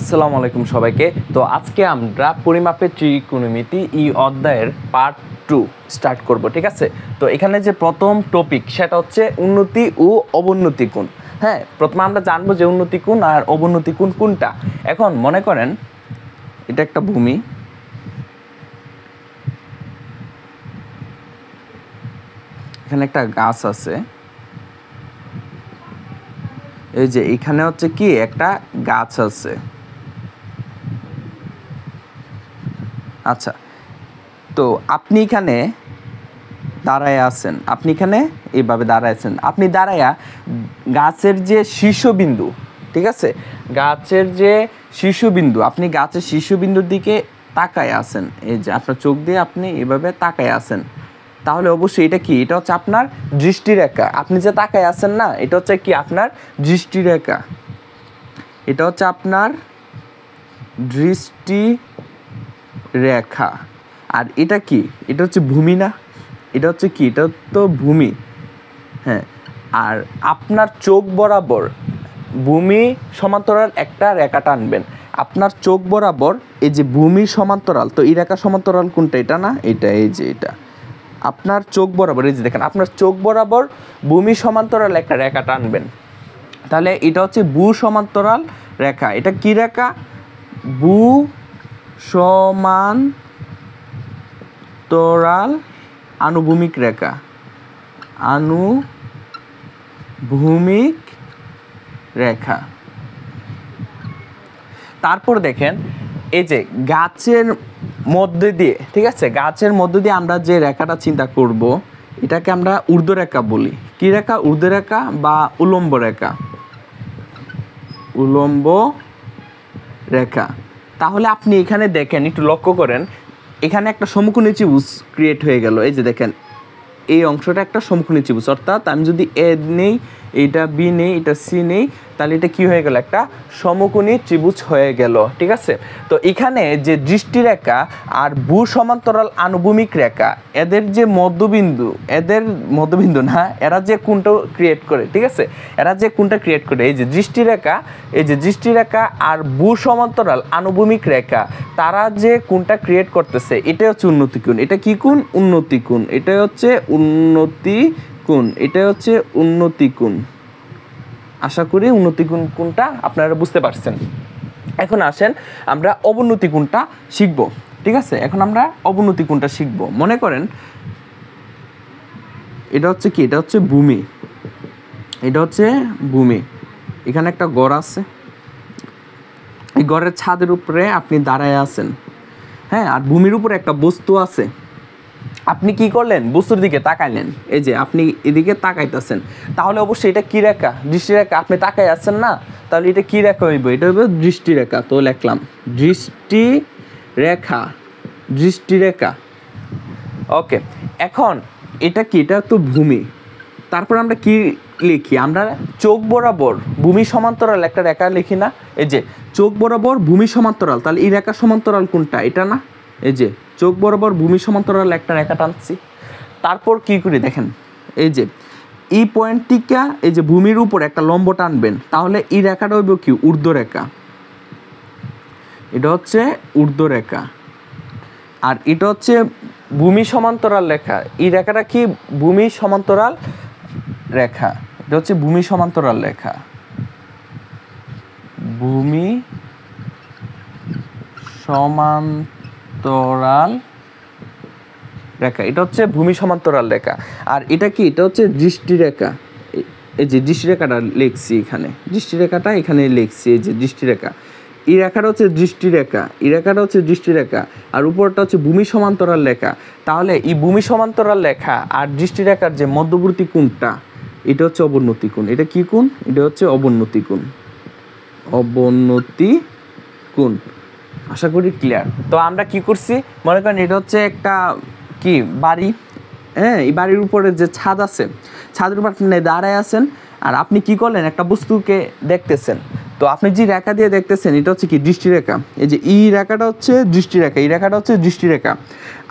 আসসালামু আলাইকুম সবাইকে। তো আজকে আমরা পরিমাপের ত্রিকোণমিতি এই অধ্যায়ের পার্ট 2 স্টার্ট করব, ঠিক আছে। তো এখানে যে প্রথম টপিক সেটা হচ্ছে উন্নতি ও অবনতি কোণ। হ্যাঁ, প্রথমে আমরা জানবো যে উন্নতি কোণ আর অবনতি কোণ কোনটা। এখন মনে করেন এটা একটা ভূমি, এখানে একটা গাছ আছে, এই যে এখানে হচ্ছে কি একটা গাছ আছে। আচ্ছা, তো আপনি এখানে দাঁড়ায় আছেন, আপনি এখানে এইভাবে দাঁড়ায় আছেন, আপনি দাঁড়ায়া গাছের যে শীর্ষবিন্দু, ঠিক আছে, গাছের যে শীর্ষবিন্দু, আপনি গাছের শীর্ষবিন্দুর দিকে তাকায় আছেন, এই যে আপনার চোখ দিয়ে আপনি এভাবে তাকায় আছেন, তাহলে অবশ্যই এটা কি, এটা হচ্ছে আপনার দৃষ্টিরেখা। আপনি যে তাকায় আছেন না, এটা হচ্ছে কি আপনার দৃষ্টিরেখা, এটা হচ্ছে আপনার দৃষ্টিরেখা। আর এটা কি, এটা হচ্ছে ভূমি না, এটা হচ্ছে কি, এটা তো ভূমি। হ্যাঁ, আর আপনার চোখ বরাবর ভূমি সমান্তরাল একটা রেখা টানবেন, আপনার চোখ বরাবর এই যে ভূমি সমান্তরাল, তো এই রেখা সমান্তরাল কোনটা, এটা না, এটা, এই যে এটা আপনার চোখ বরাবর, এই যে দেখেন আপনার চোখ বরাবর ভূমি সমান্তরাল একটা রেখা টানবেন, তাহলে এটা হচ্ছে ভূ সমান্তরাল রেখা। এটা কি রেখা? ভূ সমান্তরাল আনুভূমিক রেখা, আনুভূমিক রেখা। তারপর দেখেন এই যে গাছের মধ্যে দিয়ে, ঠিক আছে, গাছের মধ্যে দিয়ে আমরা যে রেখাটা চিন্তা করব এটাকে আমরা ঊর্ধ্বরেখা বলি। কি রেখা? ঊর্ধ্বরেখা বা উলম্ব রেখা, উলম্ব রেখা। তাহলে আপনি এখানে দেখেন, একটু লক্ষ্য করেন, এখানে একটা সমকোণী ত্রিভুজ ক্রিয়েট হয়ে গেল। এই যে দেখেন এই অংশটা একটা সমকোণী ত্রিভুজ, অর্থাৎ আমি যদি এ নেই, এটা বি নেই, এটা সি নেই, তাহলে এটা কি হয়ে গেল, একটা সমকোণী ত্রিভুজ হয়ে গেল, ঠিক আছে। তো এখানে যে দৃষ্টিরেখা আর ভূ সমান্তরাল আনুভূমিক রেখা, এদের যে মধ্যবিন্দু, এদের মধ্যবিন্দু না, এরা যে কোণটা ক্রিয়েট করে, ঠিক আছে, এরা যে কোণটা ক্রিয়েট করে, এই যে দৃষ্টিরেখা, এই যে দৃষ্টিরেখা আর ভূ সমান্তরাল আনুভূমিক রেখা, তারা যে কোণটা ক্রিয়েট করতেছে, এটা হচ্ছে উন্নতি কোণ। এটা কি কোণ? উন্নতি কোণ। এটা হচ্ছে উন্নতি কোণ, এটা হচ্ছে উন্নতি কোণ। আশা করি উন্নতি কোণ কোনটা আপনারা বুঝতে পারছেন। এখন আসেন আমরা অবনতি কোণটা শিখব, ঠিক আছে। এখন আমরা অবনতি কোণটা শিখব। মনে করেন এটা হচ্ছে কি, এটা হচ্ছে ভূমি, এটা হচ্ছে ভূমি, এখানে একটা ঘর আছে, এই ঘরের ছাদের উপরে আপনি দাঁড়ায় আছেন, হ্যাঁ, আর ভূমির উপরে একটা বস্তু আছে। আপনি কি করলেন? বস্তুর দিকে তাকাইলেন, এই যে আপনি এদিকে তাকাইতেছেন, তাহলে অবশ্যই এটা কি রেখা? দৃষ্টিরেখা। আপনি তাকাই আছেন না, তাহলে এটা কি রেখা হইব? এটা হইব দৃষ্টিরেখা। তো লিখলাম দৃষ্টিরেখা, দৃষ্টিরেখা। ওকে, এখন এটা কি? এটা তো ভূমি। তারপর আমরা কি লিখি? আমরা চোখ বরাবর ভূমি সমান্তরাল একটা রেখা লিখি না? এই যে চোখ বরাবর ভূমি সমান্তরাল, তাহলে এই রেখা সমান্তরাল কোনটা? এটা না? এই যে চোখ বরাবর ভূমি সমান্তরাল একটা রেখা টানছি। তারপর কি করি দেখেন, এই যে এই পয়েন্টটিকে, এই যে ভূমির উপর একটা লম্ব টানবেন, তাহলে এই রেখাটা হইব কি? ঊর্ধ্বরেখা। এটা হচ্ছে ঊর্ধ্বরেখা। আর এটা হচ্ছে ভূমি সমান্তরাল রেখা। এই রেখাটা কি? ভূমি সমান্তরাল রেখা। এটা হচ্ছে ভূমি সমান্তরাল রেখা, ভূমি সমান্তরাল রেখা। এটা হচ্ছে ভূমি সমান্তরাল রেখা। আর এটা কি? এটা হচ্ছে দৃষ্টিরেখা। এই যে দৃষ্টিরেখাটা লিখছি এখানে, দৃষ্টিরেখাটা এখানে লিখছি, এই যে দৃষ্টিরেখা। এই রেখাটা হচ্ছে দৃষ্টিরেখা, এই রেখাটা হচ্ছে দৃষ্টিরেখা, আর উপরটা হচ্ছে ভূমি সমান্তরাল রেখা। তাহলে এই ভূমি সমান্তরাল রেখা আর দৃষ্টিরেখার যে মধ্যবর্তী কোণটা, এটা হচ্ছে অবনতি কোণ। এটা কি কোণ? এটা হচ্ছে অবনতি কোণ, অবনতি কোণ। আশা করি ক্লিয়ার। তো আমরা কি করছি, মনে করেন এটা হচ্ছে একটা কি বাড়ি, হ্যাঁ, এই বাড়ির উপরে যে ছাদ আছে, ছাদের উপর আপনি দাঁড়ায় আছেন, আর আপনি কি করলেন? একটা বস্তুকে দেখতেছেন। তো আপনি যে রেখা দিয়ে দেখতেছেন এটা হচ্ছে কি? দৃষ্টিরেখা। এই যে এই রেখাটা হচ্ছে দৃষ্টিরেখা, এই রেখাটা হচ্ছে দৃষ্টিরেখা,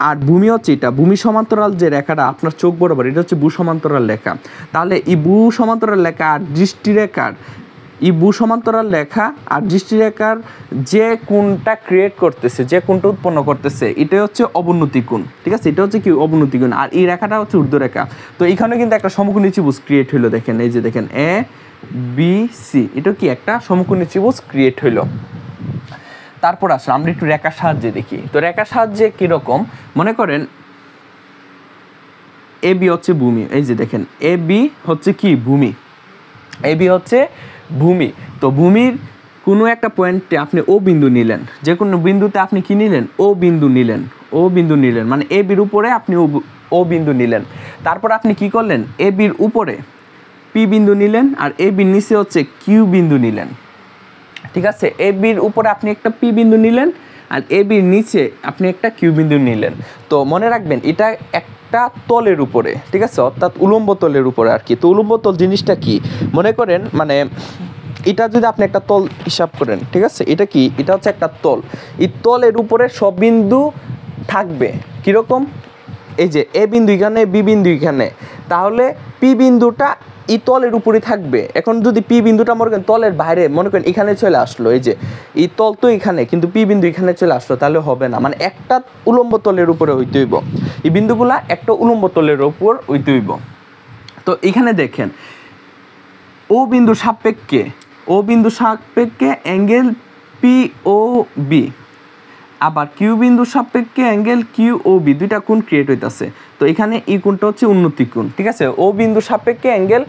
আর ভূমি হচ্ছে এটা ভূমি সমান্তরাল যে রেখাটা আপনার চোখ বরাবর, এটা হচ্ছে ভূ সমান্তরাল রেখা। তাহলে এই ভূ সমান্তরাল রেখা আর দৃষ্টিরেখার এই ভূ সমান্তরাল রেখা আর দৃষ্টিরেখার যে কোণটা ক্রিয়েট করতেছে, যে কোণটা উৎপন্ন করতেছে, এটা হচ্ছে অবনতি কোণ। ঠিক আছে, এটা হচ্ছে কি অবনতি কোণ, আর এই রেখাটা হচ্ছে ঊর্ধ্বরেখা। তো এখানে কিন্তু একটা সমকোণী ত্রিভুজ ক্রিয়েট হইলো। দেখেন এই যে দেখেন এ বি সি, এটা কি একটা সমকোণী ত্রিভুজ ক্রিয়েট হইলো। তারপর আসলে আমরা একটু রেখার সাহায্যে দেখি। তো রেখার সাহায্যে কিরকম, মনে করেন এ বি হচ্ছে ভূমি। এই যে দেখেন এ বি হচ্ছে কি ভূমি, এ বি হচ্ছে ভূমি। তো ভূমির কোনো একটা পয়েন্টে আপনি ও বিন্দু নিলেন, যে কোনো বিন্দুতে আপনি কি নিলেন, ও বিন্দু নিলেন, ও বিন্দু নিলেন, মানে এ বির উপরে আপনি ও বিন্দু নিলেন। তারপর আপনি কি করলেন, এ বির উপরে পি বিন্দু নিলেন, আর এ বির নিচে হচ্ছে কিউ বিন্দু নিলেন। ঠিক আছে, এ বির উপরে আপনি একটা পি বিন্দু নিলেন, আর এ বির নিচে আপনি একটা কিউ বিন্দু নিলেন। তো মনে রাখবেন এটা একটা তলের উপরে, ঠিক আছে, অর্থাৎ উলম্ব তলের উপরে আর কি। তো উলম্ব তল জিনিসটা কি, মনে করেন মানে এটা যদি আপনি একটা তল হিসাব করেন, ঠিক আছে, এটা কি, এটা হচ্ছে একটা তল। এই তলের উপরে সব বিন্দু থাকবে কীরকম, এই যে এ বিন্দু এখানে, বি বিন্দু এখানে, তাহলে পি বিন্দুটা এই তলের উপরে থাকবে। এখন যদি পি বিন্দুটা মনে করেন তলের বাইরে, মনে করেন এখানে চলে আসলো, এই যে এই তল তো এখানে, কিন্তু পি বিন্দু এখানে চলে আসলো, তাহলে হবে না। মানে একটা উলম্ব তলের উপরে হইতে হইব, এই বিন্দুগুলা একটা উলম্ব তলের উপর হইতে হইব। তো এখানে দেখেন ও বিন্দু সাপেক্ষে, ও বিন্দু সাপেক্ষে অ্যাঙ্গেল পি ও বি, আবার কিউ বিন্দু সাপেক্ষে অ্যাঙ্গেল কিউ ও বি, দুইটা কোণ ক্রিয়েট হইতাছে। তো এখানে এই কোণটা হচ্ছে উন্নতি কোণ। ঠিক আছে, ও বিন্দু সাপেক্ষে অ্যাঙ্গেল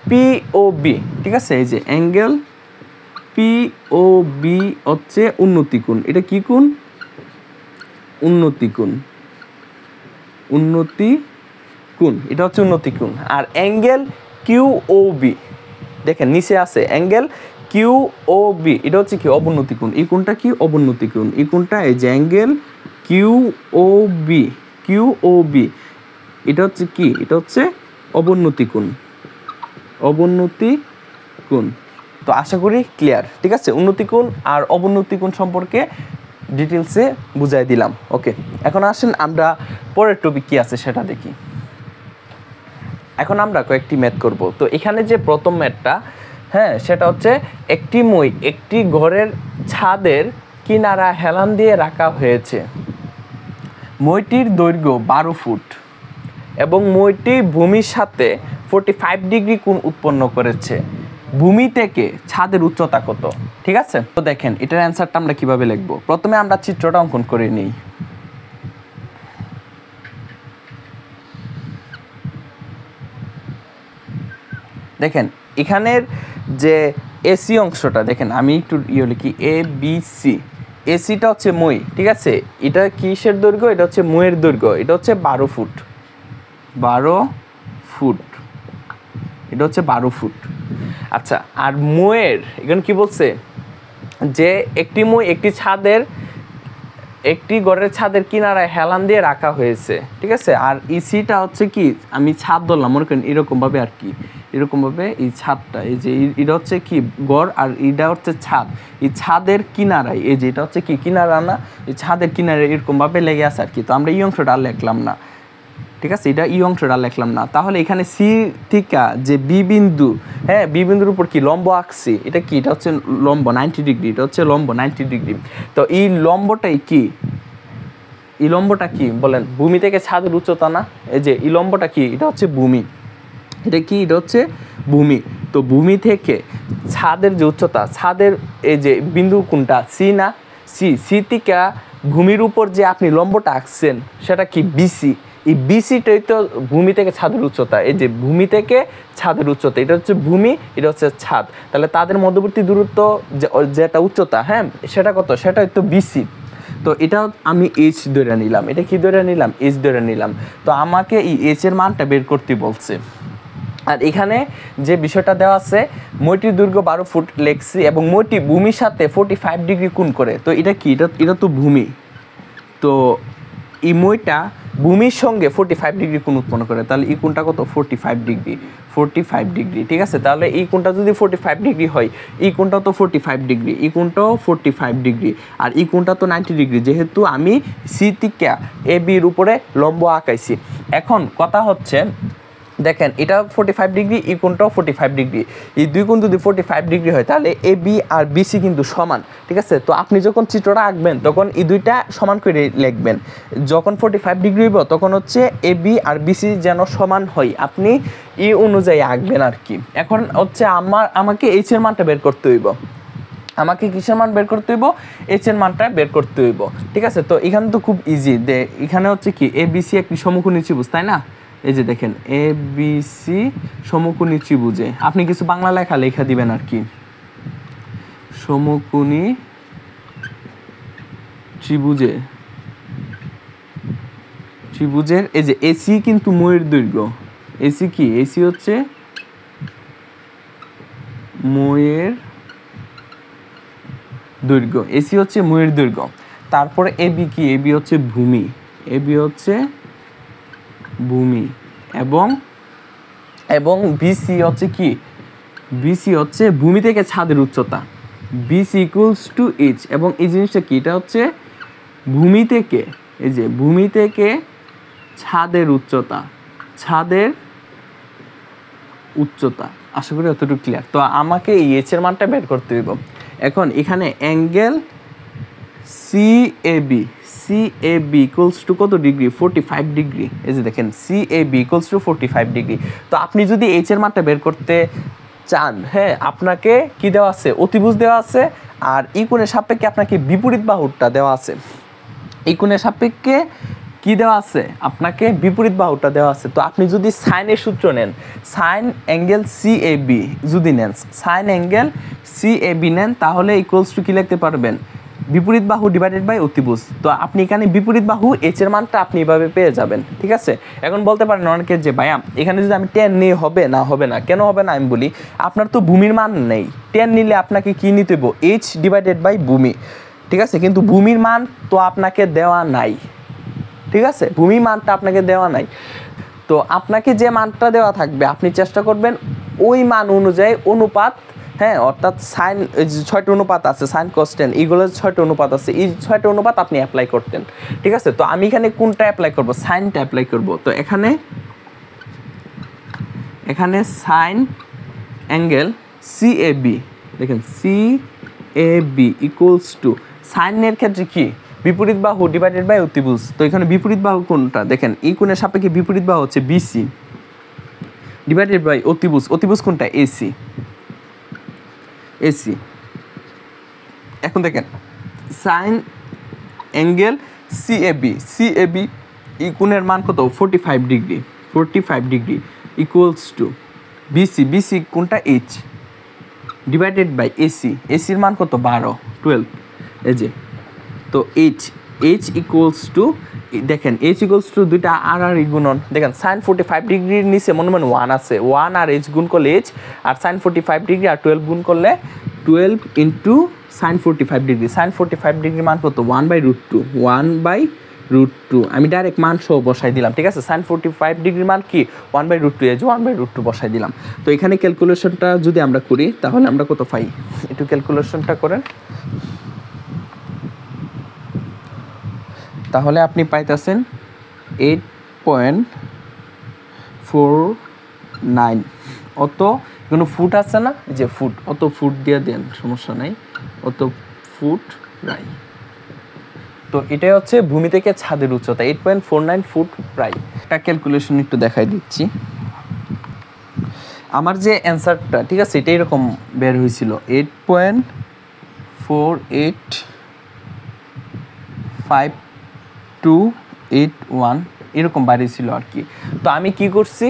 পি ও বি, ঠিক আছে, এই যে অ্যাঙ্গেল পি ও বি হচ্ছে উন্নতি কোণ। এটা কি কোণ, উন্নতি কোণ, উন্নতি কোণ, এটা হচ্ছে উন্নতি কোণ। আর অ্যাঙ্গেল কিউ ও বি, দেখেন নিচে আছে অ্যাঙ্গেল কিউ ও বি, এটা হচ্ছে কি অবনতি কোণ। এই কোণটা কি অবনতি কোণ, এই কোণটা এই যে অ্যাঙ্গেল কিউ ও বি, কিউ ও বি, এটা হচ্ছে কি, এটা হচ্ছে অবনতি কোণ, অবনতি কোণ। তো আশা করি ক্লিয়ার। ঠিক আছে, উন্নতি কোণ আর অবনতি কোণ সম্পর্কে ডিটেলসে বুঝাই দিলাম। ওকে, এখন আসেন আমরা পরের টপিক কি আছে সেটা দেখি। এখন আমরা কয়েকটি ম্যাথ করব। তো এখানে যে প্রথম ম্যাথটা, হ্যাঁ, সেটা হচ্ছে একটি মই একটি ঘরের ছাদের কিনারা হেলান দিয়ে রাখা হয়েছে। মইটির দৈর্ঘ্য 12 ফুট এবং মইটি ভূমির সাথে 45 ডিগ্রি কোণ উৎপন্ন করেছে। ভূমি থেকে ছাদের উচ্চতা কত? ঠিক আছে, তো দেখেন এটার অ্যান্সারটা আমরা কিভাবে লিখব। প্রথমে আমরা চিত্রটা অঙ্কন করে নিই। দেখেন এখানের যে এসি অংশটা, দেখেন আমি একটু লিখি এ বি সি। এসিটা হচ্ছে মই, ঠিক আছে, এটা কিসের দৈর্ঘ্য, এটা হচ্ছে মইয়ের দৈর্ঘ্য, এটা হচ্ছে 12 ফুট, 12 ফুট, এটা হচ্ছে 12 ফুট। আচ্ছা, আর মইয়ের এখানে কি বলছে যে একটি মই একটি ছাদের, একটি ঘরের ছাদের কিনারায় হেলান দিয়ে রাখা হয়েছে। ঠিক আছে, আর ইসিটা হচ্ছে কি, আমি ছাদ ধরলাম মনে করেন এরকমভাবে আর কি, এরকমভাবে এই ছাদটা, এই যে এটা হচ্ছে কি ঘর আর এটা হচ্ছে ছাদ, এই ছাদের কিনারায়, এই যে এটা হচ্ছে কি কিনারা না, এই ছাদের কিনারে এরকমভাবে লেগে আছে আর কি। তো আমরা এই অংশটা আর লিখলাম না, ঠিক আছে, এটা এই অংশটা লিখলাম না। তাহলে এখানে সি থেকে যে বি বিন্দু, হ্যাঁ, বি বিন্দুর উপর কি লম্ব আঁকছি, এটা কি, এটা হচ্ছে লম্ব 90 ডিগ্রি, এটা হচ্ছে লম্ব 90 ডিগ্রি। তো এই লম্বটাই কি, এই লম্বটা কি বলেন, ভূমি থেকে ছাদের উচ্চতা না, এই যে এই লম্বটা কি, এটা হচ্ছে ভূমি, এটা কি, এটা হচ্ছে ভূমি। তো ভূমি থেকে ছাদের যে উচ্চতা, ছাদের এই যে বিন্দু কোনটা, সি না, সি, সি থেকে ভূমির উপর যে আপনি লম্বটা আঁকছেন সেটা কি বিসি। এই বিসিটাই তো ভূমি থেকে ছাদের উচ্চতা, এই যে ভূমি থেকে ছাদের উচ্চতা, এটা হচ্ছে ভূমি, এটা হচ্ছে ছাদ। তাহলে তাদের মধ্যবর্তী দূরত্ব যেটা উচ্চতা, হ্যাঁ, সেটা কত, সেটা তো বিসি। তো এটা আমি এইচ ধরে নিলাম, এটা কি ধরে নিলাম, এইচ ধরে নিলাম। তো আমাকে এই এইচ এর মানটা বের করতে বলছে। আর এখানে যে বিষয়টা দেওয়া আছে, মইটির দৈর্ঘ্য 12 ফুট লেখছি এবং মইটি ভূমির সাথে 45 ডিগ্রি কোণ করে। তো এটা কি, এটা তো ভূমি। তো এই মইটা ভূমির সঙ্গে 45 ডিগ্রি কোণ উৎপন্ন করে, তাহলে এই কোণটা কত, 45 ডিগ্রি, 45 ডিগ্রি। ঠিক আছে, তাহলে এই কোণটা যদি 45 ডিগ্রি হয়, এই কোণটাও তো 45 ডিগ্রি, এই কোণটাও 45 ডিগ্রি, আর এই কোণটা তো 90 ডিগ্রি, যেহেতু আমি সি থেকে এ বির উপরে লম্ব আঁকাইছি। এখন কথা হচ্ছে দেখেন এটা 45 ডিগ্রি, এই কোণটাও 45 ডিগ্রি। এই দুই কোণ যদি 45 ডিগ্রি হয় তাহলে এ বি আর বিসি কিন্তু সমান, ঠিক আছে। তো আপনি যখন চিত্রটা আঁকবেন তখন এই দুইটা সমান করে লিখবেন। যখন 45 ডিগ্রি হইব তখন হচ্ছে এ বি আর বিসি যেন সমান হয়, আপনি এই অনুযায়ী আঁকবেন আর কি। এখন হচ্ছে আমাকে এইচ এর মানটা বের করতে হইব, আমাকে কিসের মান বের করতে হইব, এইচ এর মানটা বের করতে হইব, ঠিক আছে। তো এখানে তো খুব ইজি, এখানে হচ্ছে কি এ বি সি একটি সমকোণী ত্রিভুজ, তাই না? এই যে দেখেন এ বি সি সমকোণী ত্রিভুজে আপনি কিছু বাংলা লেখা দিবেন আর কি, সমকোণী ত্রিভুজের এই যে এসি কিন্তু ময়ের দৈর্ঘ্য, এসি কি, এসি হচ্ছে ময়ের দৈর্ঘ্য, এসি হচ্ছে ময়ের দৈর্ঘ্য। তারপরে এবি কি, এবি হচ্ছে ভূমি, এবি হচ্ছে ভূমি, এবং বিসি হচ্ছে কি, বিসি হচ্ছে ভূমি থেকে ছাদের উচ্চতা, বিসি ইকুয়ালস টু এইচ। এবং এই জিনিসটা কি, এটা হচ্ছে ভূমি থেকে, এই যে ভূমি থেকে ছাদের উচ্চতা, ছাদের উচ্চতা। আশা করি অতটুকু ক্লিয়ার। তো আমাকে এই এইচ এর মানটা বের করতে হইব। এখন এখানে angle CAB, CAB equals to কত ডিগ্রি, 45 ডিগ্রি। এই যে দেখেন সিএবি ইকুয়ালস টু 45 ডিগ্রি। তো আপনি যদি এইচ এর মানটা বের করতে চান, হ্যাঁ, আপনাকে কি দেওয়া আছে, অতিভুজ দেওয়া আছে, আর এই কোণের সাপেক্ষে আপনাকে বিপরীত বাহুটা দেওয়া আছে। এই কোণের সাপেক্ষে কি দেওয়া আছে, আপনাকে বিপরীত বাহুটা দেওয়া আছে। তো আপনি যদি সাইনের সূত্র নেন, সাইন অ্যাঙ্গেল সিএবি যদি নেন, সাইন অ্যাঙ্গেল সিএবি নেন, তাহলে ইকুয়ালস টু কি লিখতে পারবেন, বিপরীত বাহু ডিভাইডেড বাই অতিভুজ। তো আপনি এখানে বিপরীত বাহু এইচ এর মানটা আপনি এভাবে পেয়ে যাবেন, ঠিক আছে। এখন বলতে পারেন অনেকে যে ভাইয়া এখানে যদি আমি 10 নিয়ে হবে না, কেন হবে না আমি বলি, আপনার তো ভূমির মান নেই, 10 নিলে আপনাকে কি নিতে হবে, এইচ ডিভাইডেড বাই ভূমি, ঠিক আছে। কিন্তু ভূমির মান তো আপনাকে দেওয়া নাই, ঠিক আছে, ভূমি মানটা আপনাকে দেওয়া নাই। তো আপনাকে যে মানটা দেওয়া থাকবে আপনি চেষ্টা করবেন ওই মান অনুযায়ী অনুপাত, হ্যাঁ, অর্থাৎ সাইন 6টা অনুপাত আছে, সাইন কস্টেন, এইগুলো 6টা অনুপাত আছে, এই 6টা অনুপাত আপনি অ্যাপ্লাই করতেন, ঠিক আছে। তো আমি এখানে কোনটা অ্যাপ্লাই করব, সাইনটা অ্যাপ্লাই করব। তো এখানে সাইন অ্যাঙ্গেল সিএবি, দেখেন সিএবি ইকুয়ালস টু, সাইনের ক্ষেত্রে কি, বিপরীত বাহু ডিভাইডেড বাই অতিভুজ। তো এখানে বিপরীত বাহু কোনটা, দেখেন এই কোণের সাপেক্ষে বিপরীত বাহু হচ্ছে বিসি ডিভাইডেড বাই অতিভুজ, অতিভুজ কোনটা, এসি, এসি। এখন দেখেন সাইন অ্যাঙ্গেল সিএবি, সিএবি এই কোণের মান কত, 45 degree, 45 degree equals to BC, BC কোনটা, এইচ ডিভাইডেড বাই এসি, এসির মান কত, 12, এই যে। তো এইচ ইকুয়ালস টু, দেখেন এইচ ইকুয়ালস টু দুইটা আর গুণন, দেখেন সাইন 45 ডিগ্রির নিচে মনে 1 আছে, 1 আর এইচ গুণ করলে এইচ, আর সাইন 45 ডিগ্রি আর 12 গুণ করলে 12 ইন্টু সাইন 45 ডিগ্রি, সাইন 45 ডিগ্রির মান কত, 1/√2, 1/√2। আমি ডাইরেক্ট মান সহ বসাই দিলাম, ঠিক আছে। সাইন 45 ডিগ্রির মান কি, 1/√2, এই যে 1/√2 বসাই দিলাম। তো এখানে ক্যালকুলেশনটা যদি আমরা করি তাহলে আমরা কত পাই, একটু ক্যালকুলেশনটা করেন। তাহলে আপনি পাইতেছেন 8.49, অত কোনো ফুট আছে না, যে ফুট, অত ফুট দিয়ে দেন, সমস্যা নাই, অত ফুট প্রায়। তো এটাই হচ্ছে ভূমি থেকে ছাদের উচ্চতা, 8.49 ফুট প্রায়। একটা ক্যালকুলেশন একটু দেখাই দিচ্ছি। আমার যে অ্যান্সারটা, ঠিক আছে, এটা এরকম বের হয়েছিল, 8.4851 এরকম বাড়িয়েছিল আর কি। তো আমি কি করছি,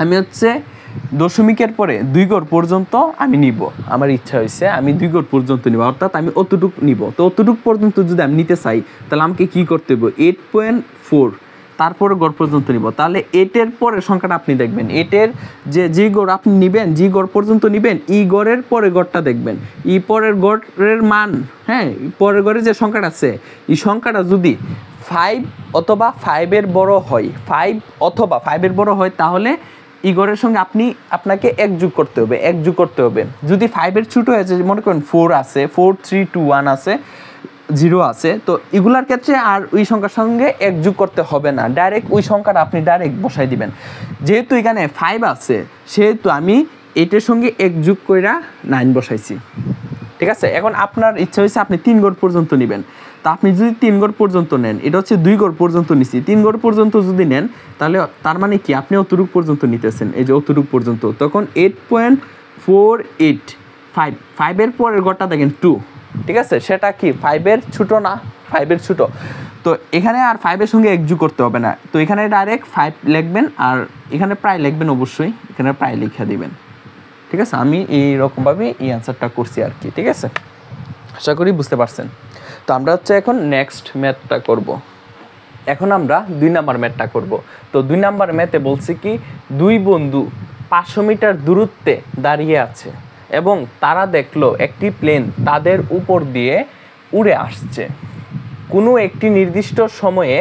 আমি হচ্ছে দশমিকের পরে 2 গড় পর্যন্ত আমি নিব, আমার ইচ্ছা হয়েছে আমি 2 গড় পর্যন্ত নিব, অর্থাৎ আমি অতটুক নিব। তো অতটুক পর্যন্ত যদি আমি নিতে চাই তাহলে আমাকে কি করতে হবে, 8.4 তারপরে গড় পর্যন্ত নিব। তাহলে 8-এর পরের সংখ্যাটা আপনি দেখবেন, 8-এর যে গড় আপনি নেবেন, যে গড় পর্যন্ত নেবেন, এই গড়ের পরে গড়টা দেখবেন, এই পরের গড়ের মান, হ্যাঁ, পরের গড়ে যে সংখ্যাটা আছে, এই সংখ্যাটা যদি 5 অথবা 5-এর বড় হয়, 5 অথবা 5-এর বড় হয়, তাহলে এই গড়ের সঙ্গে আপনাকে 1 যোগ করতে হবে, 1 যোগ করতে হবে। যদি 5-এর ছোটো হয়েছে, মনে করেন 4 আছে, 4, 3, 2, 1 আছে, জিরো আছে, তো এগুলার ক্ষেত্রে আর ওই সংখ্যার সঙ্গে এক যোগ করতে হবে না, ডাইরেক্ট ওই সংখ্যাটা আপনি ডাইরেক্ট বসাই দিবেন। যেহেতু এখানে 5 আছে সেহেতু আমি এটার সঙ্গে এক যোগ কইরা 9 বসাইছি, ঠিক আছে। এখন আপনার ইচ্ছা হয়েছে আপনি 3 ঘর পর্যন্ত নেবেন, তা আপনি যদি 3 ঘর পর্যন্ত নেন, এটা হচ্ছে 2 ঘর পর্যন্ত নিছি, 3 ঘর পর্যন্ত যদি নেন তাহলে তার মানে কি আপনি অতটুক পর্যন্ত নিতেছেন, এই যে অতটুক পর্যন্ত, তখন 8.485, 5-এর পরের ঘরটা দেখেন 2, ঠিক আছে, সেটা কি 5-এর ছোটো না, 5-এর ছোটো, তো এখানে আর 5-এর সঙ্গে এক যোগ করতে হবে না, তো এখানে ডাইরেক্ট 5 লিখবেন আর এখানে প্রায় লিখবেন, অবশ্যই এখানে প্রায় লিখে দিবেন, ঠিক আছে। আমি এইরকমভাবে এই অ্যান্সারটা করছি আর কি, ঠিক আছে, আশা করি বুঝতে পারছেন। তো আমরা হচ্ছে এখন নেক্সট ম্যাথটা করব। এখন আমরা 2 নাম্বার ম্যাথটা করব। তো 2 নাম্বার ম্যাথে বলছি কি 2 বন্ধু 500 মিটার দূরত্বে দাঁড়িয়ে আছে এবং তারা দেখলো একটি প্লেন তাদের উপর দিয়ে উড়ে আসছে। কোনো একটি নির্দিষ্ট সময়ে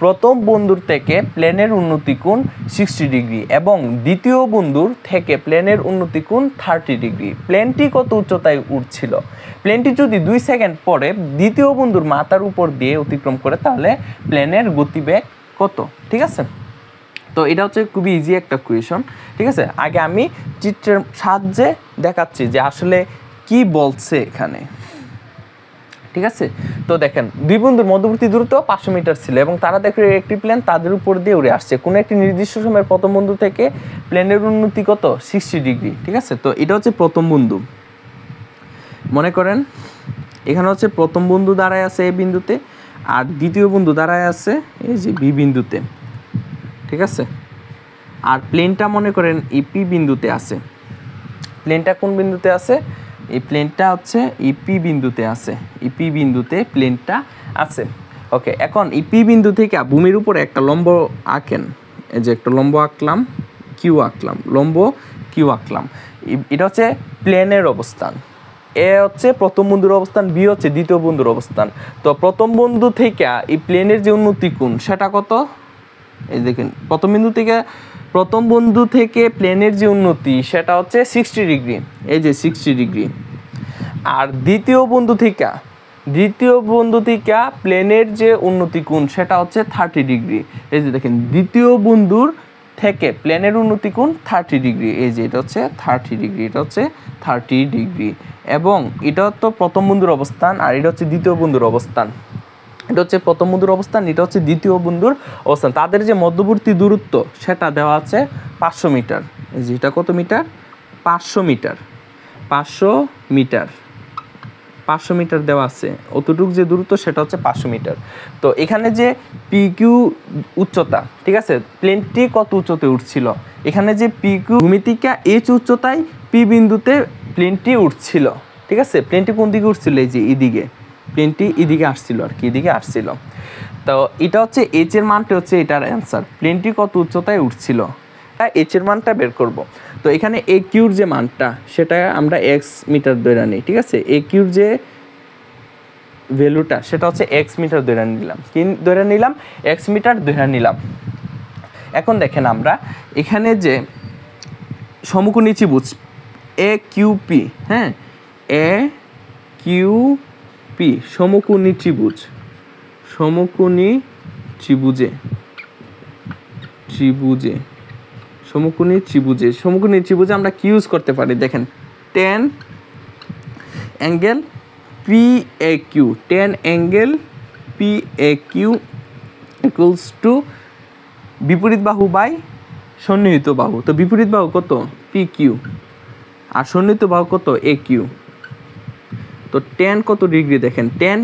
প্রথম বন্ধুর থেকে প্লেনের উন্নতি কোণ 60 ডিগ্রি এবং দ্বিতীয় বন্ধুর থেকে প্লেনের উন্নতি কোণ 30 ডিগ্রি। প্লেনটি কত উচ্চতায় উঠছিল? প্লেনটি যদি 2 সেকেন্ড পরে দ্বিতীয় বন্ধুর মাথার উপর দিয়ে অতিক্রম করে তাহলে প্লেনের গতিবেগ কত? ঠিক আছে, তো এটা হচ্ছে খুবই ইজি একটা কোয়েশন, ঠিক আছে। আগে আমি চিত্রের সাহায্যে দেখাচ্ছি যে আসলে কি বলছে এখানে, ঠিক আছে। তো দেখেন 2 বন্ধুর মধ্যবর্তী দূরত্ব 500 মিটার ছিল এবং তারা দেখলো একটি প্লেন তাদের উপর দিয়ে উড়ে আসছে। কোনো একটি নির্দিষ্ট সময়ের প্রথম বন্ধু থেকে প্লেনের উন্নতি কত? 60 ডিগ্রি, ঠিক আছে। তো এটা হচ্ছে প্রথম বন্ধু, মনে করেন এখানে হচ্ছে প্রথম বন্ধু দাঁড়ায় আছে এ বিন্দুতে আর দ্বিতীয় বন্ধু দাঁড়ায় আছে এই যে বি বিন্দুতে, ঠিক আছে। আর প্লেনটা মনে করেন ইপি বিন্দুতে আছে। প্লেনটা কোন বিন্দুতে আছে? এই প্লেনটা হচ্ছে ইপি বিন্দুতে আছে, ইপি বিন্দুতে প্লেনটা আছে। ওকে, এখন ইপি বিন্দু থেকে ভূমির উপরে একটা লম্ব আঁকেন, এই যে একটা লম্ব আঁকলাম, কিউ আঁকলাম, লম্ব কিউ আঁকলাম। এটা হচ্ছে প্লেনের অবস্থান, এ হচ্ছে প্রথম বন্ধুর অবস্থান, বি হচ্ছে দ্বিতীয় বন্ধুর অবস্থান। তো প্রথম বন্ধু থেকে এই প্লেনের যে উন্নতি কোণ সেটা কত? এই দেখেন প্রথম বন্ধু থেকে প্লেনের যে উন্নতি সেটা হচ্ছে 60 ডিগ্রি, এই যে 60 ডিগ্রি। আর দ্বিতীয় বন্ধু থেকে প্লেনের যে উন্নতি কোণ সেটা হচ্ছে 30 ডিগ্রি। এই যে দেখেন দ্বিতীয় বন্ধুর থেকে প্লেনের উন্নতি কোণ 30 ডিগ্রি, এই যে এটা হচ্ছে 30 ডিগ্রি, এটা হচ্ছে 30 ডিগ্রি। এবং এটা তো প্রথম বন্ধুর অবস্থান আর এটা হচ্ছে দ্বিতীয় বন্ধুর অবস্থান, এটা হচ্ছে প্রথম বন্ধুর অবস্থান, এটা হচ্ছে দ্বিতীয় বন্ধুর অবস্থান। তাদের যে মধ্যবর্তী দূরত্ব সেটা দেওয়া আছে 500 মিটার, এই যে এটা কত মিটার? 500 মিটার, 500 মিটার দেওয়া আছে, অতটুক যে দূরত্ব সেটা হচ্ছে 500 মিটার। তো এখানে যে পি কিউ উচ্চতা, ঠিক আছে, প্লেনটি কত উচ্চতায় উঠছিল? এখানে যে পি কিউ ভূমি থেকে এইচ উচ্চতায় পি বিন্দুতে প্লেনটি উঠছিল, ঠিক আছে। প্লেনটি কোন দিকে উঠছিল? এই যে এদিকে, প্লেনটি এদিকে আসছিল আর কি, এদিকে আসছিল। তো এটা হচ্ছে এইচ এর মানটা হচ্ছে এটার অ্যান্সার, প্লেনটি কত উচ্চতায় উঠছিল, এইচ এর মানটা বের করব। তো এখানে এ কিউর যে মানটা সেটা আমরা এক্স মিটার ধরে নিই, ঠিক আছে। এ কিউর যে ভ্যালুটা সেটা হচ্ছে এক্স মিটার ধরে নিলাম, কি ধরে নিলাম? এক্স মিটার ধরে নিলাম। এখন দেখেন আমরা এখানে যে সমকোণী ত্রিভুজ এ কিউ পি, হ্যাঁ, এ কিউ পি সমকোণী ত্রিভুজে আমরা কি ইউজ করতে পারি? দেখেন tan angle P A Q, tan angle P A Q equals to বিপরীত বাহু বাই সন্নিহিত বাহু। তো বিপরীত বাহু কত? পি কিউ আর সন্নিহিত বাহু কত? A Q. তো tan কত ডিগ্রি? দেখেন tan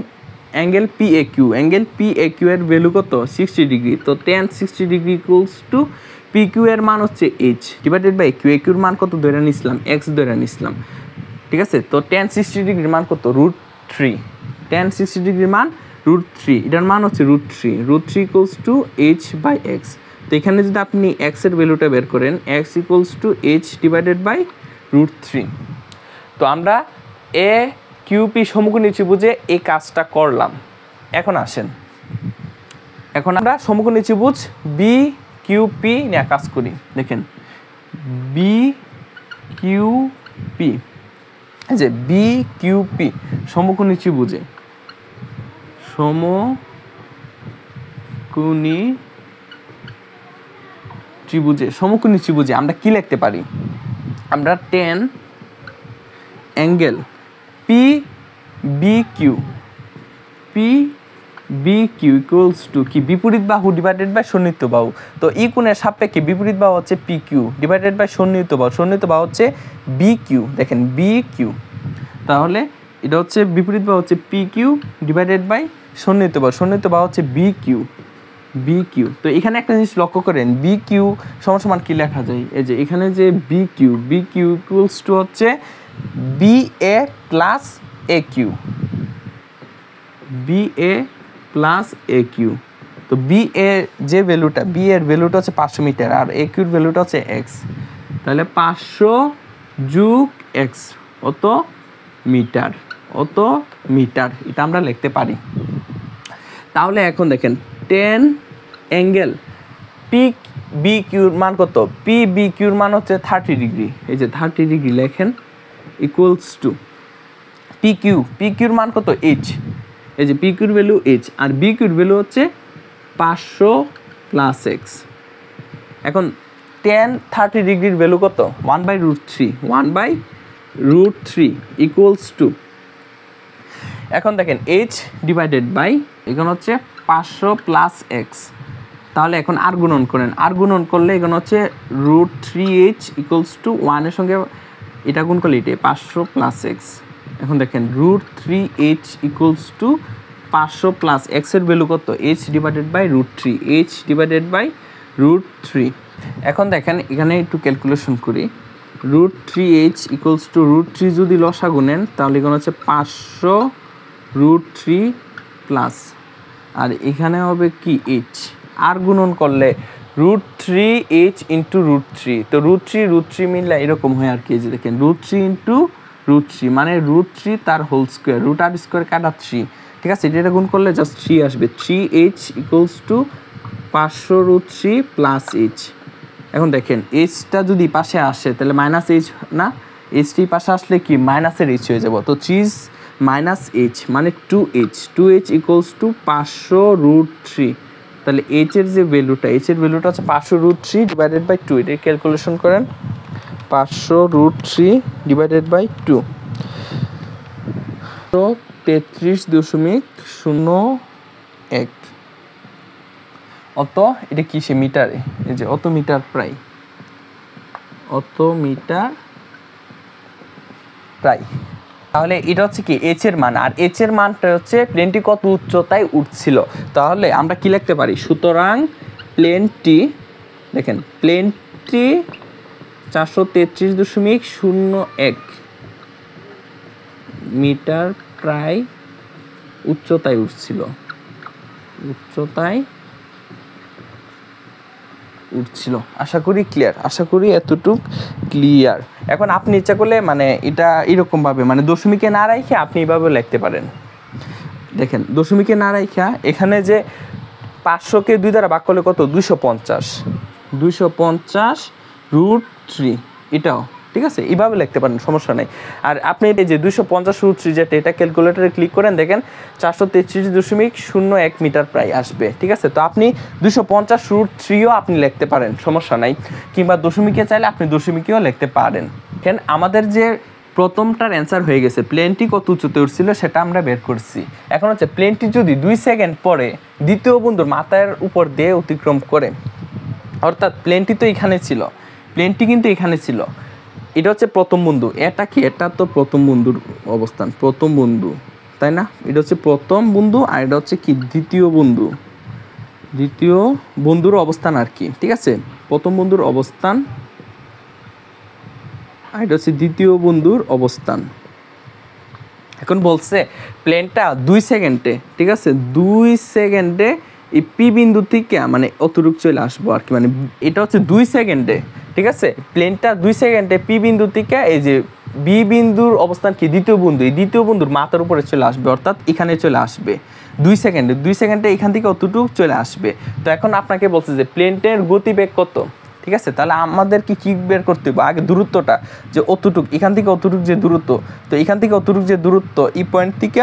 angle P A Q, angle P A Q এর ভ্যালু কত? 60 ডিগ্রি। তো tan 60 degree equals to P Q এর মান হচ্ছে H divided by Q. A কিউর মান কত ধরে নিছিলাম? এক্স ধরে নিছিলাম, ঠিক আছে। তো tan 60 ডিগ্রির মান কত? √3। tan 60 ডিগ্রির মান √3, এটার মান হচ্ছে √3 equals to H by X. তো এখানে যদি আপনি এক্স এর ভ্যালুটা বের করেন, X equals to H divided by √3। তো আমরা এ কিউপি সমকোণী ত্রিভুজে এই কাজটা করলাম। এখন আসেন, এখন আমরা সমকোণী ত্রিভুজ বি কিউপি নিয়ে কাজ করি। দেখেন বি কিউপি, এই যে বি কিউপি সমকোণী ত্রিভুজে সমকোণী ত্রিভুজে আমরা কি লিখতে পারি? আমরা tan angle PBQ equals to কি? বিপরীত বাহু ডিভাইডেড বাই সন্নিহিত বাহু। তো এই কোণের সাপেক্ষে বিপরীত বাহু হচ্ছে PQ ডিভাইডেড বাই সন্নিহিত বাহু হচ্ছে BQ। দেখেন BQ, তাহলে এটা হচ্ছে বিপরীত বাহু হচ্ছে PQ ডিভাইডেড বাই সন্নিহিত বাহু হচ্ছে BQ। তো এখানে একটা জিনিস লক্ষ্য করেন, BQ সমান কি লেখা যায়? এই যে এখানে যে BQ ইকুয়ালস টু হচ্ছে BA প্লাস AQ। তো BA যে ভ্যালুটা, B এর ভ্যালুটা হচ্ছে 500 মিটার আর AQ এর ভ্যালুটা হচ্ছে x। তাহলে 500 যোগ x অত মিটার এটা আমরা লিখতে পারি। তাহলে এখন দেখেন tan অ্যাঙ্গেল PBQ এর মান কত? PBQ এর মান হচ্ছে 30 ডিগ্রি। এই যে 30 ডিগ্রি লেখেন ইকুয়ালস টু PQ এর মান কত? h। এই যে PQ এর ভ্যালু h আর BQ এর ভ্যালু হচ্ছে 500 প্লাস x। এখন tan 30 ডিগ্রির ভ্যালু কত? 1/√3 ইকুয়ালস টু, এখন দেখেন h ডিভাইডেড বাই এখানে হচ্ছে 500 প্লাস x। তাহলে এখন আর গুণন করলে এখানে হচ্ছে √3h ইকুয়ালস টু 1 এর সঙ্গে এটা গুণ করলে এটা 500 প্লাস x। এখন দেখেন √3h equals to 500 plus x এর ভ্যালু কত? h divided by √3। এখন দেখেন এখানে একটু ক্যালকুলেশন করি। √3h ইকুয়ালস টু √3 যদি লসাগু নেন তাহলে এখানে হচ্ছে 500 √3 প্লাস আর এখানে হবে কি h। আর গুণন করলে √3h ইন্টু √3, তো √3 মিললে এরকম হয় আর কি। যে দেখেন √3 ইন্টু √3 মানে √3 তার হোল স্কোয়ার, √r² কাটা 3, ঠিক আছে? এটা গুণ করলে জাস্ট 3 আসবে। 3h equals to 500 √3 plus h। এখন দেখেন এইচটা যদি পাশে আসে তাহলে মাইনাস এইচ না, এইচটি পাশে আসলে কি মাইনাসের এইচ হয়ে যাব। তো চিজ মাইনাস এইচ মানে 2h ইকুয়ালস টু 500 √3। তাহলে এইচ এর ভ্যালুটা হচ্ছে 500 √3 ডিভাইডেড বাই 2। এটা ক্যালকুলেশন করেন, 500 √3 ডিভাইডেড বাই 2 তো 33.01 অত। এটা কিসে? মিটারে। এই যে অত মিটার প্রায়। তাহলে এটা হচ্ছে কি h এর মান, আর h এর মানটা হচ্ছে প্লেনটি কত উচ্চতায় উঠছিল। তাহলে আমরা কি লিখতে পারি? সুতরাং প্লেনটি 433.01 মিটার প্রায় উচ্চতায় উঠছিল। আশা করি এতটুক ক্লিয়ার। এখন আপনি ইচ্ছা করলে মানে এটা এরকম ভাবে মানে দশমিকে না রাখে আপনি এইভাবে লিখতে পারেন। দেখেন দশমিকে না রাখা এখানে যে 500কে 2 দ্বারা ভাগ করলে কত? 250 √3 এটাও ঠিক আছে, এইভাবে লিখতে পারেন, সমস্যা নেই। আর আপনি এই যে 250 √3 যেটা, এটা ক্যালকুলেটরে ক্লিক করেন, দেখেন 433.01 মিটার প্রায় আসবে, ঠিক আছে? তো আপনি 250 √3ও আপনি লিখতে পারেন, সমস্যা নাই। কিংবা দশমিকে চাইলে আপনি দশমিকেও লিখতে পারেন। দেখেন আমাদের যে প্রথমটার অ্যান্সার হয়ে গেছে, প্লেনটি কত উচ্চতে উঠছিল সেটা আমরা বের করছি। এখন হচ্ছে প্লেনটি যদি 2 সেকেন্ড পরে দ্বিতীয় বিন্দুর মাথার উপর দিয়ে অতিক্রম করে, অর্থাৎ প্লেনটি তো এখানে ছিল, প্লেনটি কিন্তু এখানে ছিল, এটা হচ্ছে প্রথম বিন্দু, এটা কি? এটা তো প্রথম বিন্দুর অবস্থান, প্রথম বিন্দু, তাই না? এটা হচ্ছে প্রথম বিন্দু আর এটা হচ্ছে কি দ্বিতীয় বন্ধুর অবস্থান আর কি, ঠিক আছে? প্রথম বন্ধুর অবস্থান আর এটা হচ্ছে দ্বিতীয় বন্ধুর অবস্থান। এখন বলছে প্লেনটা 2 সেকেন্ডে, ঠিক আছে, 2 সেকেন্ডে এই পি বিন্দু থেকে মানে অতটুক চলে আসবো আর কি, মানে এটা হচ্ছে 2 সেকেন্ডে, ঠিক আছে? প্লেনটা 2 সেকেন্ডে পি বিন্দু থেকে এই যে বি বিন্দুর অবস্থান কি দ্বিতীয় বিন্দু, এই দ্বিতীয় বিন্দুর মাথার উপরে চলে আসবে, অর্থাৎ এখানে চলে আসবে 2 সেকেন্ডে এখান থেকে অতটুক চলে আসবে। তো এখন আপনাকে বলছে যে প্লেনটার গতিবেগ কত, ঠিক আছে? তাহলে আমাদের কি বের করতে হবে? আগে দূরত্বটা, যে অতটুক এখান থেকে অতটুক যে দূরত্ব, তো এখান থেকে অতটুক যে দূরত্ব এই পয়েন্ট থেকে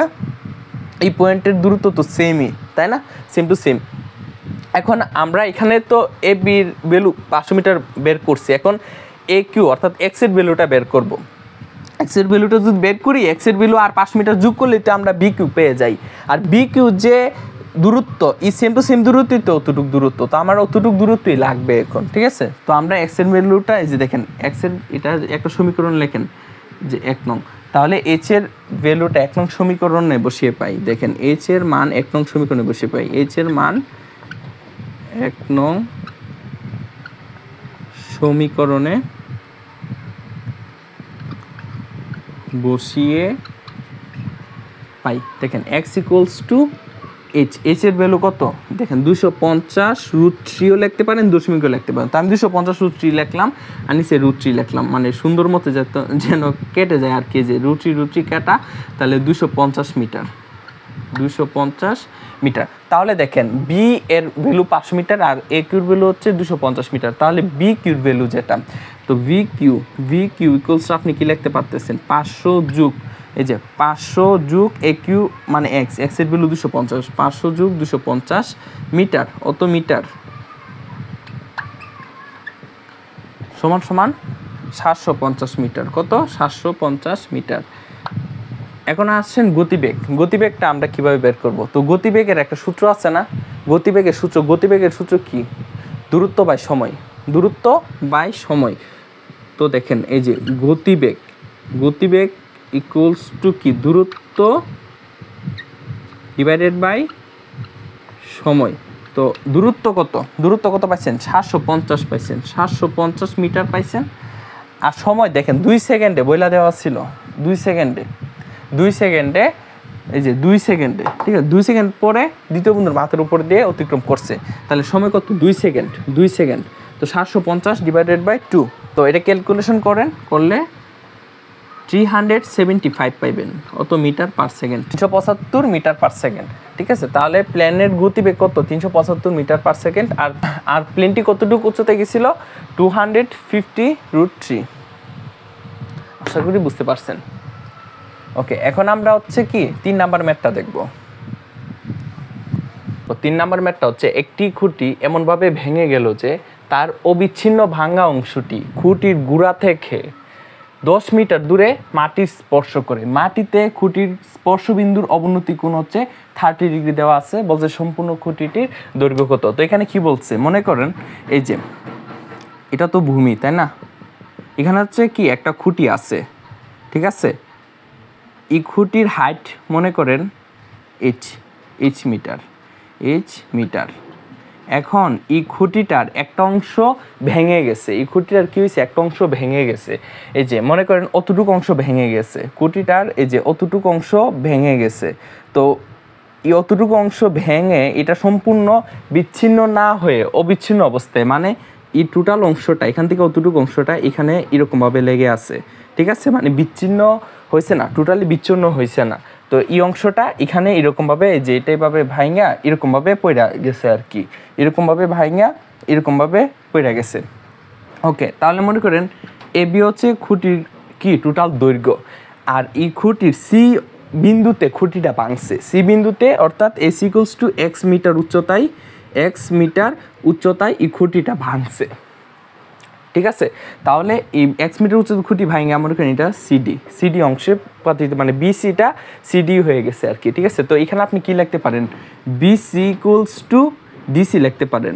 এই পয়েন্টের দূরত্ব তো সেমই, তাই না? Same to same. এখন আমরা এখানে তো এ বির ভ্যালু 500 মিটার বের করছি, এখন এ কিউ অর্থাৎ এক্সের ভ্যালুটা বের করব। এক্সের ভ্যালুটা যদি বের করি, এক্সের ভ্যালু আর 5 মিটার যোগ করলে তো আমরা বি কিউ পেয়ে যাই। আর বি কিউ যে দূরত্ব, এই সেম টু সেম দূরত্বই তো অতটুক দূরত্ব, তো আমার অতটুক দূরত্বই লাগবে এখন, ঠিক আছে? তো আমরা এক্সের ভ্যালুটা এই যে দেখেন, এক্সের এটা একটা সমীকরণ লেখেন যে 1 নং, তাহলে এইচ এর ভ্যালুটা 1 নং সমীকরণে বসিয়ে পাই। দেখেন এইচ এর মান 1 নং সমীকরণে বসিয়ে পাই। এইচ এর মান 1 নং সমীকরণে বসিয়ে পাই। দেখেন x equals to H, H এর ভ্যালু কত? দেখেন 250√3ও লিখতে পারেন, দশমিকও লিখতে পারেন। তো আমি 250√3 লিখলাম আর নিচে √3 লিখলাম, মানে সুন্দর মতো যেন কেটে যায় আর কি, যে √3 কাটা, তাহলে 250 মিটার, 250 মিটার। তাহলে দেখেন বি এর ভ্যালু 500 মিটার আর এ কিউর ভ্যালু হচ্ছে 250 মিটার, তাহলে বি কিউর ভ্যালু যেটা, তো ভি কিউ ইকুয়ালস আপনি কি লিখতে পারতেছেন 500 যোগ এই যে 500 যোগ এ কিউ মানে এক্স, এক্সের ভ্যালু 250, 500 যোগ 250 মিটার, অত মিটার সমান সমান 750 মিটার। কত? 750 মিটার। এখন আসছেন গতিবেগ। গতিবেগটা আমরা কিভাবে বের করব? তো গতিবেগের একটা সূত্র আছে না? গতিবেগের সূত্র কি? দূরত্ব বাই সময়, দূরত্ব বাই সময়। তো দেখেন এই যে গতিবেগ ইকুয়ালস টু কি? দূরত্ব ডিভাইডেড বাই সময়। তো দূরত্ব কত পাইছেন? 750 পাইছেন, 750 মিটার পাইছেন। আর সময় দেখেন 2 সেকেন্ডে বইলা দেওয়া ছিল, 2 সেকেন্ডে, এই যে 2 সেকেন্ডে, ঠিক আছে? 2 সেকেন্ড পরে দ্বিতীয় বিন্দুর মাথার উপর দিয়ে অতিক্রম করছে, তাহলে সময় কত? 2 সেকেন্ড। তো 750 ডিভাইডেড বাই 2, তো এটা ক্যালকুলেশন করলে 375 পাইবেন, অত metre per second, 375 metre per second, ঠিক আছে? তাহলে প্লেনের গতিবেগ কত? 375 মিটার পার সেকেন্ড। আর প্লেনটি কতটুকু উচ্চতায় গেছিল? 250√3। আশা করি বুঝতে পারছেন। ওকে, এখন আমরা হচ্ছে কি 3 নাম্বার ম্যাথটা দেখব। তো 3 নাম্বার ম্যাথটা হচ্ছে, একটি খুঁটি এমনভাবে ভেঙে গেল যে তার অবিচ্ছিন্ন ভাঙা অংশটি খুঁটির গোড়া থেকে 10 মিটার দূরে মাটি স্পর্শ করে। মাটিতে খুঁটির স্পর্শবিন্দুর অবনতি কোণ হচ্ছে 30 ডিগ্রি দেওয়া আছে, বলছে সম্পূর্ণ খুঁটিটির দৈর্ঘ্য কত। তো এখানে কি বলছে? মনে করেন এই যে এটা তো ভূমি, তাই না? এখানে হচ্ছে কি একটা খুঁটি আছে, ঠিক আছে? এই খুঁটির হাইট মনে করেন এইচ মিটার। এখন এই খুঁটিটার একটা অংশ ভেঙে গেছে, এই খুঁটিটার কি হয়েছে? একটা অংশ ভেঙে গেছে। এই যে মনে করেন অতটুকু অংশ ভেঙে গেছে খুঁটিটার, এই যে অতটুকু অংশ ভেঙে গেছে। তো এই অতটুকু অংশ ভেঙে এটা সম্পূর্ণ বিচ্ছিন্ন না হয়ে অবিচ্ছিন্ন অবস্থায়, মানে এই টোটাল অংশটা এখান থেকে অতটুকু অংশটা এখানে এরকমভাবে লেগে আছে, ঠিক আছে? মানে বিচ্ছিন্ন হয়েছে না, টোটালি বিচ্ছিন্ন হয়েছে না। তো এই অংশটা এখানে এরকমভাবে যে এটাইভাবে ভাইঙা এরকমভাবে পড়া গেছে আর কি, এরকমভাবে পড়া গেছে। ওকে, তাহলে মনে করেন এ বি হচ্ছে খুঁটির কি টোটাল দৈর্ঘ্য, আর এই খুঁটির সি বিন্দুতে খুঁটিটা ভাঙছে, সি বিন্দুতে, অর্থাৎ S equals to X metre উচ্চতায় এই খুঁটিটা ভাঙছে, ঠিক আছে? তাহলে এই এক্স মিটার উচ্চতার খুঁটি ভাঙে মনে করেন এটা সিডি অংশে পাতিত, মানে বিসিটা সিডি হয়ে গেছে আর কি, ঠিক আছে? তো এখানে আপনি কি লিখতে পারেন? বিসি ইকুয়ালস টু ডিসি লিখতে পারেন,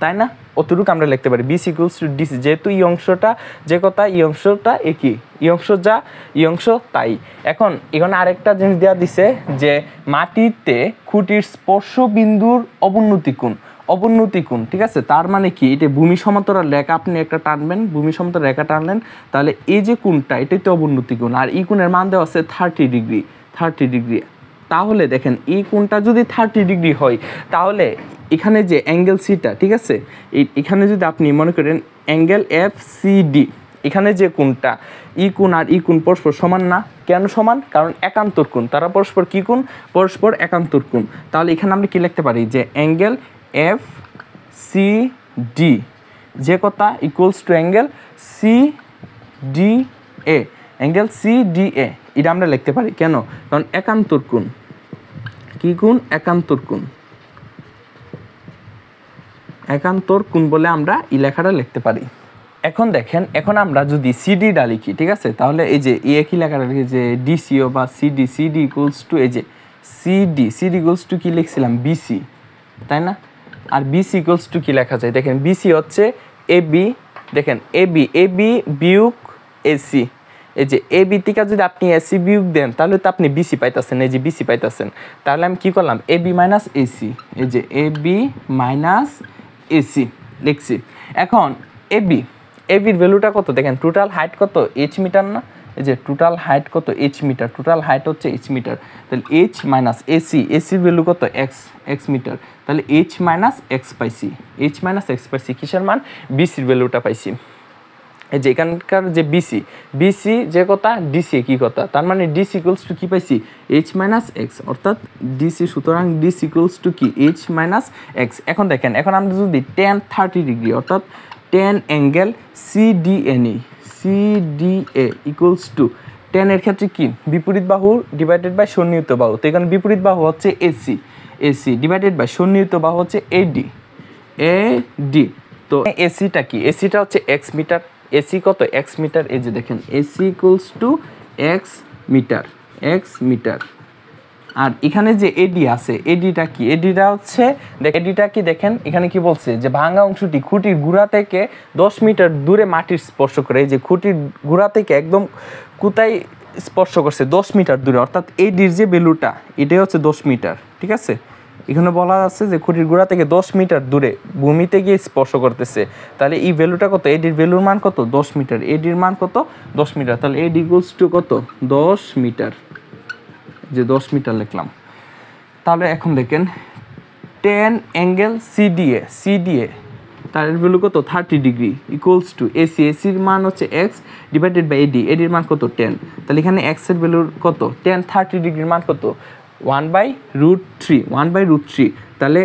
তাই না? অতটুকু আমরা লিখতে পারি বিসি ইকুয়ালস টু ডিসি, যেহেতু এই অংশটা যে কথা, এই অংশটা একই, এই অংশ যা এই অংশ তাই। এখন এখানে আরেকটা জিনিস দেওয়া দিছে যে মাটিতে খুঁটির স্পর্শ বিন্দুর অবনতি কোণ, ঠিক আছে? তার মানে কি? এটা ভূমি সমান্তরাল রেখা, আপনি একটা টানবেন, ভূমি সমান্তরাল রেখা টানলেন, তাহলে এই যে কোণটা এটাই তো অবনতি কোণ, আর এই কোণের মান দেওয়া আছে 30 ডিগ্রি। তাহলে দেখেন এই কোণটা যদি 30 ডিগ্রি হয়, তাহলে এখানে যে অ্যাঙ্গেল সিটা, ঠিক আছে, এখানে যদি আপনি মনে করেন অ্যাঙ্গেল এফ সি ডি, এখানে যে কোণটা ই কোণ আর ই কোণ পরস্পর সমান না। কেন সমান? কারণ একান্তর কোণ, তারা পরস্পর কি কোণ? পরস্পর একান্তর কোণ। তাহলে এখানে আমরা কি লিখতে পারি? যে অ্যাঙ্গেল এফ সি ডি যে কথা equals to angle C D A, angle C D A, এটা আমরা লিখতে পারি। কেন? কারণ একান্তর কোণ, কি কোণ? একান্তর কোণ। একান্তর কোণ বলে আমরা এই লেখাটা লিখতে পারি। এখন দেখেন, এখন আমরা যদি সিডিটা লিখি, ঠিক আছে, তাহলে এই যে একই লেখাটা লিখি যে ডিসিও বা সিডি, সিডি ইকুয়ালস টু এই যে সিডি, সিডি ইকুয়ালস টু কি লিখছিলাম? বিসি, তাই না? আর বিসি ইকুয়ালস টু কি লেখা যায়? দেখেন বিসি হচ্ছে এবি, দেখেন এবি, এবি বিয়োগ এসি, এই যে এবি থেকে যদি আপনি এসি বিয়োগ দেন তাহলে তো আপনি বিসি পাইতেছেন, এই যে বিসি পাইতেছেন। তাহলে আমি কি করলাম? এবি মাইনাস এসি, এই যে এবি মাইনাস এসি লিখছি। এখন এবি, এবির ভ্যালুটা কত? দেখেন টোটাল হাইট কত? এইচ মিটার না? এই যে টোটাল হাইট কত? এইচ মিটার, টোটাল হাইট হচ্ছে এইচ মিটার। তাহলে এইচ মাইনাস এসি, এসির ভ্যালু কত? X, X metre. তাহলে এইচ মাইনাস এক্স পাইছি, এইচ মাইনাস এক্স পাইছি। কিসের মান? বিসির ভ্যালুটা পাইছি। এই যে এখানকার যে বিসি, বিসি যে কথা, ডিসি কি কথা, তার মানে ডিসি ইকুয়ালস টু কি পাইছি? এইচ মাইনাস এক্স, অর্থাৎ ডিসি, সুতরাং ডিসি ইকুয়ালস টু কি? H minus x. এখন দেখেন, এখন আমরা যদি tan 30 ডিগ্রি অর্থাৎ tan অ্যাঙ্গেল সিডিএ নিই, সিডিএ ইকুয়ালস টু tan এর ক্ষেত্রে কি? বিপরীত বাহু ডিভাইডেড বাই সন্নিহিত বাহু। তো এখানে বিপরীত বাহু হচ্ছে এসি, এসি ডিভাইডেড বাই সন্নিহিত বাহু হচ্ছে এডি, এডি। তো এসিটা কি? এসিটা হচ্ছে এক্স মিটার, এসি কত? X meter. এই যে দেখেন AC equals to X meter, X meter. আর এখানে যে এডি আছে, এডিটা কি? এডিটা হচ্ছে, এডিটা কি দেখেন এখানে কি বলছে যে ভাঙা অংশটি খুঁটির গুড়া থেকে 10 মিটার দূরে মাটির স্পর্শ করে। এই যে খুঁটির গুড়া থেকে একদম কোথায় স্পর্শ করছে? 10 মিটার দূরে, অর্থাৎ এডির যে ভ্যালুটা এটাই হচ্ছে 10 মিটার, ঠিক আছে? এখানে বলা আছে যে খুঁটির গোড়া থেকে 10 মিটার দূরে ভূমিতে গিয়ে স্পর্শ করতেছে। তাহলে এই ভ্যালুটা কত? এডির ভ্যালুর মান কত? 10 মিটার। এডির মান কত? 10 মিটার। তাহলে এডি ইকুয়ালস টু কত? 10 মিটার, যে 10 মিটার লিখলাম। তাহলে এখন দেখেন tan অ্যাঙ্গেল সিডিএ, সিডিএ তার ভ্যালু কত? 30 ডিগ্রি ইকুয়ালস টু এসি, এসির মান হচ্ছে এক্স ডিভাইডেড বাই এডি, এডির মান কত? 10। তাহলে এখানে এক্স এর ভ্যালুর কত? tan 30 ডিগ্রির মান কত? 1/√3, 1/√3। তাহলে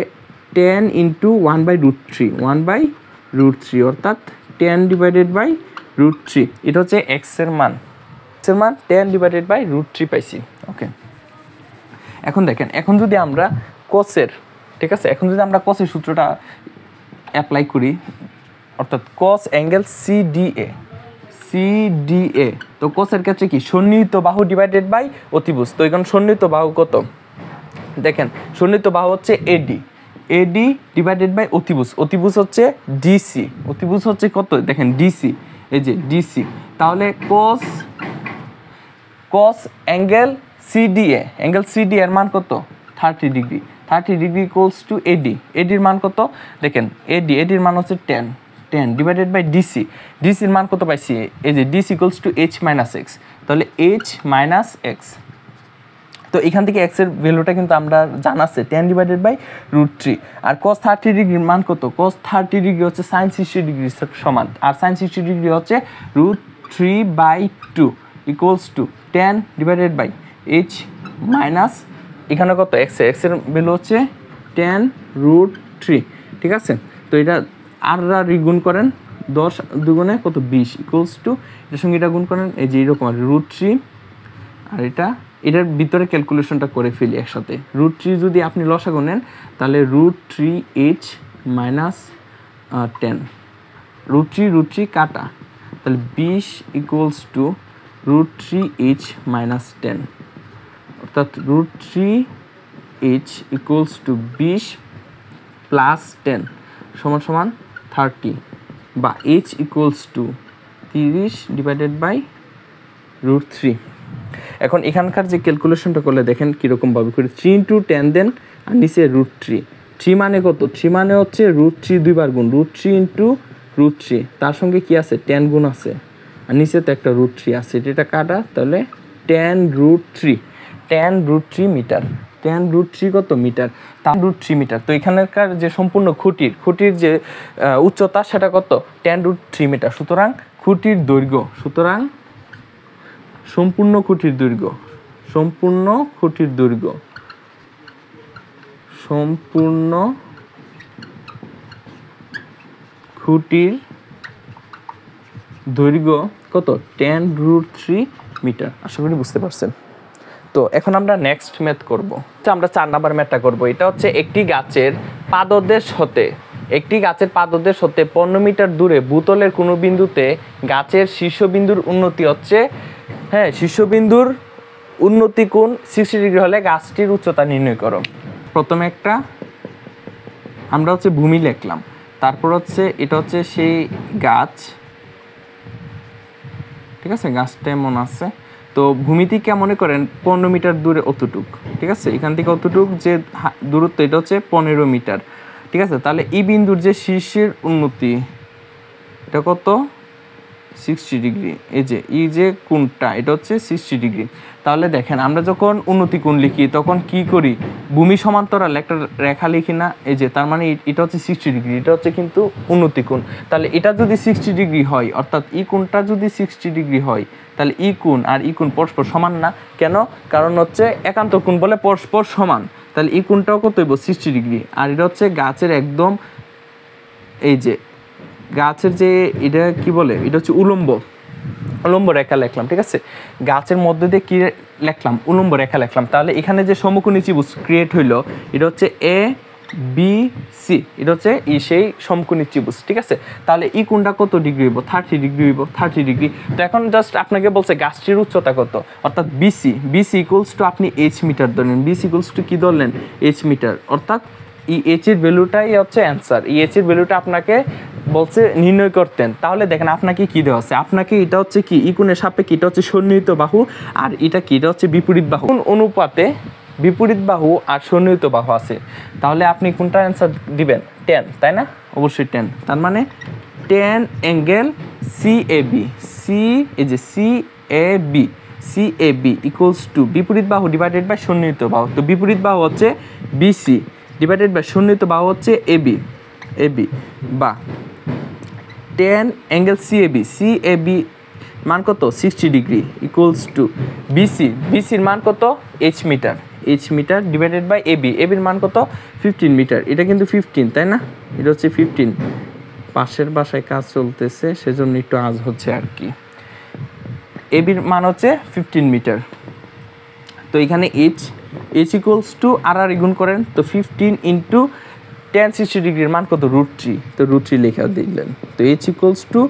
10 ইন্টু 1/√3, 1/√3 অর্থাৎ 10 ডিভাইডেড বাই √3। এটা হচ্ছে এক্স এর মান, এক্স এর মান 10 ডিভাইডেড বাই √3 পাইছি। ওকে, এখন দেখেন, এখন যদি আমরা কোসের, ঠিক আছে, এখন যদি আমরা কোসের সূত্রটা অ্যাপ্লাই করি, অর্থাৎ cos অ্যাঙ্গেল সিডিএ, সিডিএ, তো কোসের ক্ষেত্রে কি? সন্নিহিত বাহু ডিভাইডেড বাই অতিভুজ। তো এখন সন্নিহিত বাহু কত? দেখেন সন্নিহিত বাহু হচ্ছে এডি, এডি ডিভাইডেড বাই অতিভুজ, অতিভুজ হচ্ছে ডিসি, অতিভুজ হচ্ছে কত? দেখেন ডিসি, এই যে ডিসি। তাহলে cos, cos angle CDA, angle CDA এর মান কত? 30 ডিগ্রি, 30 ডিগ্রি ইকুয়ালস টু এডি, এডির মান কত? দেখেন এডি, এডির মান হচ্ছে 10, 10 ডিভাইডেড বাই ডিসি, ডিসির মান কত পাইছি? এই যে DC equals to H minus x. তাহলে এইচ মাইনাস এক্স, তো এখান থেকে এক্স এর ভ্যালুটা কিন্তু আমরা জানা আছে 10 ডিভাইডেড বাই √3। আর cos 30 ডিগ্রির মান কত? cos 30 ডিগ্রি হচ্ছে sin 60 ডিগ্রি সমান, আর sin 60 ডিগ্রি হচ্ছে √3/2 equals to 10 divided by H minus, এখানে কত? এক্স, এক্স এর ভ্যালু হচ্ছে 10√3, ঠিক আছে? তো এটা আর গুণ করেন, 10 দুগুণে কত? 20 ইকুয়ালস টু, এটার সঙ্গে এটা গুণ করেন, এই যে এরকম √3, আর এটার ভিতরে ক্যালকুলেশনটা করে ফেলি একসাথে। √3 যদি আপনি লসাগু নেন তাহলে √3h মাইনাস 10, √3 কাটা, তাহলে 20 ইকুয়ালস টু √3h মাইনাস 10, অর্থাৎ √3h ইকুয়ালস টু 20 প্লাস 10 সমান সমান 30, বা h equals to 30 divided by √3। এখন এখানকার যে ক্যালকুলেশনটা করলে দেখেন কীরকমভাবে করে 3 ইন্টু 10 দেন, আর নিচে √3, 3 মানে কত? 3 মানে হচ্ছে √3 দুইবার গুণ, √3 ইন্টু √3, তার সঙ্গে কি আছে? 10 গুণ আছে, আর নিচে তো একটা √3 আছে, এটা কাটা, তাহলে 10√3 মিটার, 10√3 কত? মিটার, তা √3 মিটার। তো এখানকার যে সম্পূর্ণ খুঁটির যে উচ্চতা সেটা কত? 10√3 মিটার। সুতরাং খুঁটির দৈর্ঘ্য, সুতরাং সম্পূর্ণ খুঁটির দৈর্ঘ্য, সম্পূর্ণ খুঁটির দৈর্ঘ্য, সম্পূর্ণ খুঁটির দৈর্ঘ্য কত? 10√3 মিটার। আশা করি বুঝতে পারছেন। তো তো এখন আমরা নেক্সট ম্যাথ করব। আমরা 4 নাম্বার ম্যাথটা করব। এটা হচ্ছে একটি গাছের পাদদেশ হতে 15 মিটার দূরে ভূতলের কোনো বিন্দুতে গাছের শীর্ষবিন্দুর উন্নতি হচ্ছে, হ্যাঁ, শীর্ষবিন্দুর উন্নতি কোণ 60 ডিগ্রি হলে গাছটির উচ্চতা নির্ণয় করো। প্রথমে একটা আমরা হচ্ছে ভূমি লিখলাম, তারপর হচ্ছে এটা হচ্ছে সেই গাছ, ঠিক আছে, গাছটা এমন আছে। তো ভূমি থেকে মনে করেন 15 মিটার দূরে অতটুক, ঠিক আছে, এখান থেকে অতটুক যে দূরত্ব এটা হচ্ছে 15 মিটার, ঠিক আছে। তাহলে এই বিন্দুর যে শীর্ষের উন্নতি এটা কত, 60 ডিগ্রি। এই যে কোণটা এটা হচ্ছে 60 ডিগ্রি। তাহলে দেখেন আমরা যখন উন্নতি কোণ লিখি তখন কি করি, ভূমি সমান্তরাল একটা রেখা লিখি না, এই যে, তার মানে এটা হচ্ছে 60 ডিগ্রি, এটা হচ্ছে কিন্তু উন্নতি কোণ। তাহলে এটা যদি 60 ডিগ্রি হয়, অর্থাৎ এই কোণটা যদি 60 ডিগ্রি হয়, তাহলে এই কোণ আর এই কোণ পরস্পর সমান না। কেন? কারণ হচ্ছে একান্ত কোণ বলে পরস্পর সমান। তাহলে এই কোণটাও কত হইব, 60 ডিগ্রি। আর এটা হচ্ছে গাছের একদম, এই যে গাছের যে এটা কি বলে, এটা হচ্ছে উলম্ব রেখা লিখলাম, ঠিক আছে। গাছের মধ্যে দিয়ে কি লিখলাম, উলম্ব রেখা লিখলাম। তাহলে এখানে যে সমকোণী ত্রিভুজ ক্রিয়েট হইলো এটা হচ্ছে এ বি সি, এটা হচ্ছে সেই সমকোণী ত্রিভুজ, ঠিক আছে। তাহলে এই কোণটা কত ডিগ্রি হইব, 30 ডিগ্রি হইব, 30 ডিগ্রি। তো এখন জাস্ট আপনাকে বলছে গাছটির উচ্চতা কত, অর্থাৎ বিসি ইকুয়ালস টু আপনি এইচ মিটার ধরলেন, বিসি ইকুয়ালস টু কি ধরলেন, এইচ মিটার, অর্থাৎ এই এইচ এর ভ্যালুটাই হচ্ছে অ্যান্সার। এই এইচ এর ভ্যালুটা আপনাকে বলছে নির্ণয় করতেন। তাহলে দেখেন আপনাকে কি দেওয়া আছে, আপনাকে এটা হচ্ছে কি ই কোণের সাপেক্ষে এটা হচ্ছে সন্নিহিত বাহু, আর এটা কি, এটা হচ্ছে বিপরীত বাহু। কোন অনুপাতে বিপরীত বাহু আর সন্নিহিত বাহু আছে, তাহলে আপনি কোনটা অ্যান্সার দিবেন, 10, তাই না? অবশ্যই 10। তার মানে 10 angle CAB, CAB equals to বিপরীত বাহু ডিভাইডেড বাই সন্নিহিত বাহু। তো বিপরীত বাহু হচ্ছে বিসি ডিভাইডেড বাই সন্নিহিত বাহু হচ্ছে এবি বা 10 অ্যাঙ্গেল সিএবি মান কত, 60 ডিগ্রি ইকুয়ালস টু বিসির মান কত, এইচ মিটার ডিভাইডেড বাই এবির মান কত, 15 মিটার। এটা কিন্তু 15, তাই না? এটা হচ্ছে 15। পাশের বাসায় কাজ চলতেছে সেজন্য একটু আজ হচ্ছে আর কি। এবির মান হচ্ছে 15 মিটার। তো এখানে এইচ ইকুয়ালস টু আর গুণ করেন, তো 15 ইন্টু 10 60 ডিগ্রির মান কত, √3। তো √3 লেখা দিলেন। তো এইচ ইকুয়ালস টু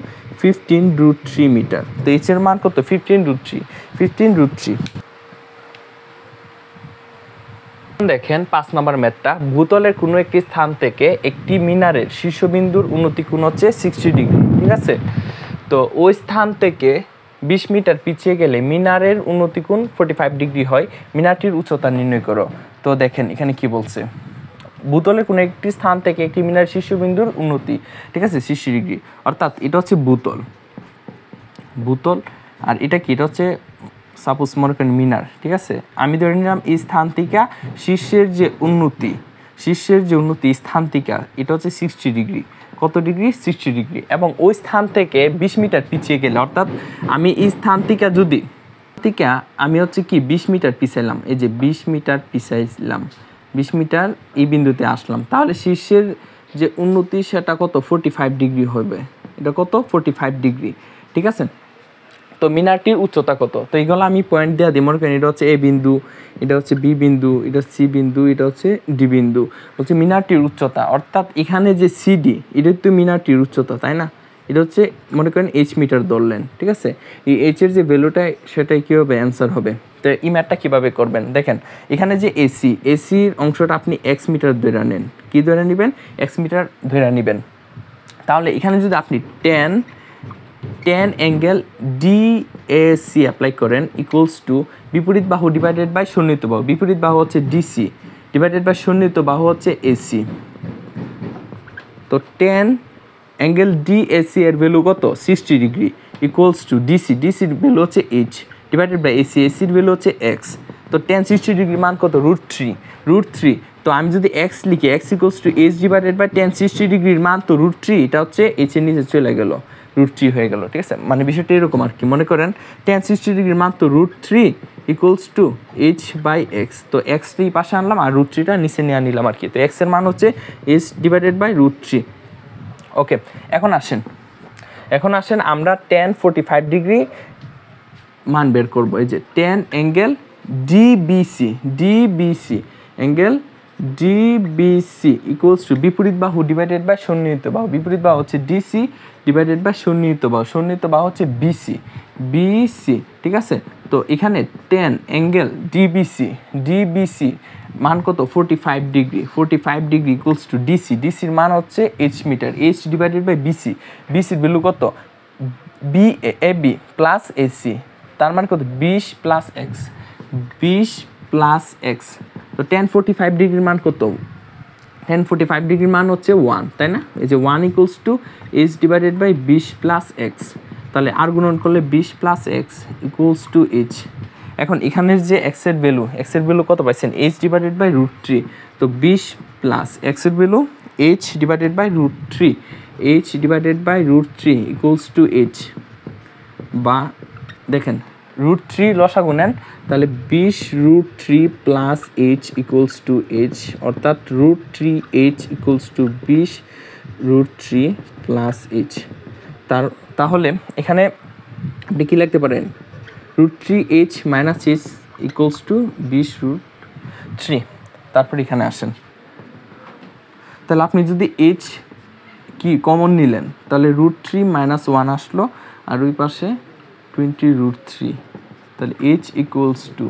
15 √3 মিটার। তো এইচ এর মান কত, 15 √3। দেখেন 5 নম্বর ম্যাথটা, ভূতলের কোনো একটি স্থান থেকে একটি মিনারের শীর্ষবিন্দুর উন্নতি কোণ হচ্ছে 60 ডিগ্রি, ঠিক আছে। তো ওই স্থান থেকে 20 মিটার পিছিয়ে গেলে মিনারের উন্নতি কোণ 45 ডিগ্রি হয়। মিনারটির উচ্চতা নির্ণয় করো। তো দেখেন এখানে কি বলছে, ভূতলের কোনো একটি স্থান থেকে একটি মিনারের শীর্ষবিন্দুর উন্নতি, ঠিক আছে, 60 ডিগ্রি। অর্থাৎ এটা হচ্ছে ভূতল আর এটা কি, এটা হচ্ছে সাপোজ মনে করেন মিনার, ঠিক আছে। আমি ধরে নিলাম এই স্থান থেকে শীর্ষের যে উন্নতি স্থান থেকে এটা হচ্ছে 60 ডিগ্রি। কত ডিগ্রি, 60 ডিগ্রি। এবং ওই স্থান থেকে 20 মিটার পিছিয়ে গেলে, অর্থাৎ আমি এই স্থান থেকে যদি আমি হচ্ছে কি 20 মিটার পিছাইলাম, এই যে 20 মিটার পিছাইলাম, 20 মিটার এই বিন্দুতে আসলাম, তাহলে শীর্ষের যে উন্নতি সেটা কত, 45 ডিগ্রি হবে। এটা কত, 45 ডিগ্রি, ঠিক আছে। তো মিনারটির উচ্চতা কত, তো এইগুলো আমি পয়েন্ট দেওয়া দিই। মনে করেন এটা হচ্ছে এ বিন্দু, এটা হচ্ছে বি বিন্দু, এটা হচ্ছে সি বিন্দু, এটা হচ্ছে ডি বিন্দু, হচ্ছে মিনারটির উচ্চতা। অর্থাৎ এখানে যে সিডি এটা তো মিনারটির উচ্চতা, তাই না? এটা হচ্ছে মনে করেন এইচ মিটার ধরলেন, ঠিক আছে। এই এইচের যে ভ্যালুটাই সেটাই কী হবে, অ্যান্সার হবে। তো এই ম্যাথটা কীভাবে করবেন দেখেন, এখানে যে এসির অংশটা আপনি এক্স মিটার ধরে নেন, কী ধরে নেবেন, এক্স মিটার ধরে নেবেন। তাহলে এখানে যদি আপনি 10 অ্যাঙ্গেল ডিএসি অ্যাপ্লাই করেন ইকুয়ালস টু বিপরীত বাহু ডিভাইডেড বাই সন্নিহিত বাহু। বিপরীত বাহু হচ্ছে ডিসি ডিভাইডেড বাই সন্নিহিত বাহু হচ্ছে এসি। তো 10 অ্যাঙ্গেল ডিএসি এর ভ্যালু কত, 60 ডিগ্রি ইকুয়ালস টু ডিসির ভ্যালু হচ্ছে এইচ ডিভাইডেড বাই এসির ভ্যালু হচ্ছে এক্স। তো 10 60 ডিগ্রি মান কত, √3। তো আমি যদি এক্স লিখি, X equals to H divided by 10 60 ডিগ্রির মান তো √3, এটা হচ্ছে এইচ এর নিচে চলে গেল, √3 হয়ে গেল, ঠিক আছে। মানে বিষয়টা এরকম আর কি। মনে করেন 10 60 ডিগ্রির মান তো √3 equals to H by X. তো এক্সটি পাশে আনলাম আর √3টা নিচে নিয়ে নিলাম আর কি। তো এক্স এর মান হচ্ছে এইচ ডিভাইডেড বাই √3। ওকে, এখন আসেন আমরা 10 45 ডিগ্রি মান বের করবো। এই যে 10 angle DBC angle DBC equals to বিপরীত বাহু ডিভাইডেড বাই সন্নিহিত বাহু। বিপরীত বাহু হচ্ছে ডিসি ডিভাইডেড বাই সন্নিহিত বাহু। সন্নিহিত বাহু হচ্ছে বিসি, ঠিক আছে। তো এখানে 10 অ্যাঙ্গেল ডিবিসি মান কত 45 ডিগ্রি। 45 ডিগ্রি ইকুয়ালস টু ডিসির মান হচ্ছে H meter. H divided by বিসির ভ্যালু কত এবি প্লাস এসি, তার মানে কত 20 প্লাস এক্স। তো 1045 ডিগ্রির মান কত 1045 ডিগ্রির মান হচ্ছে 1, তাই না? এই যে 1 equals to H divided by 20 plus X. তাহলে আর গুণন করলে 20 plus X equals to H. এখন এখানের যে এক্সের ভ্যালু কত পাইছেন এইচ ডিভাইডেড বাই √3। তো 20 প্লাস এক্সের value H divided by √3, H divided by √3 equals to H. বা দেখেন √3 লসাগু নেন, তাহলে 20 √3 plus H equals to H, অর্থাৎ √3h equals to 20 √3 plus H. তাহলে এখানে আপনি কী লিখতে পারেন √3h minus H equals to 20 √3। তারপর এখানে আসেন, তাহলে আপনি যদি এইচ কি কমন নিলেন তাহলে √3 মাইনাস 1 আসলো, আর ওই পাশে 20 √3, তাহলে h equals to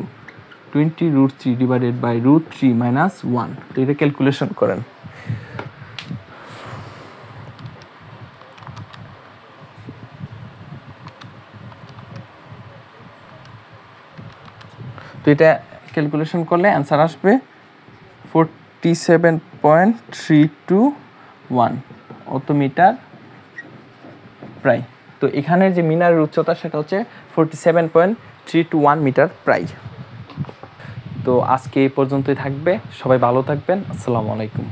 20 √3 divided by √3 minus 1। তো এটা ক্যালকুলেশন করেন। তো এটা ক্যালকুলেশন করলে অ্যান্সার আসবে 47.321 মিটার প্রায়। তো এখানের যে মিনারের উচ্চতা সেটা হচ্ছে 47.321 মিটার প্রায়। তো আজকে এই পর্যন্তই থাকবে, সবাই ভালো থাকবেন, আসসালামু আলাইকুম।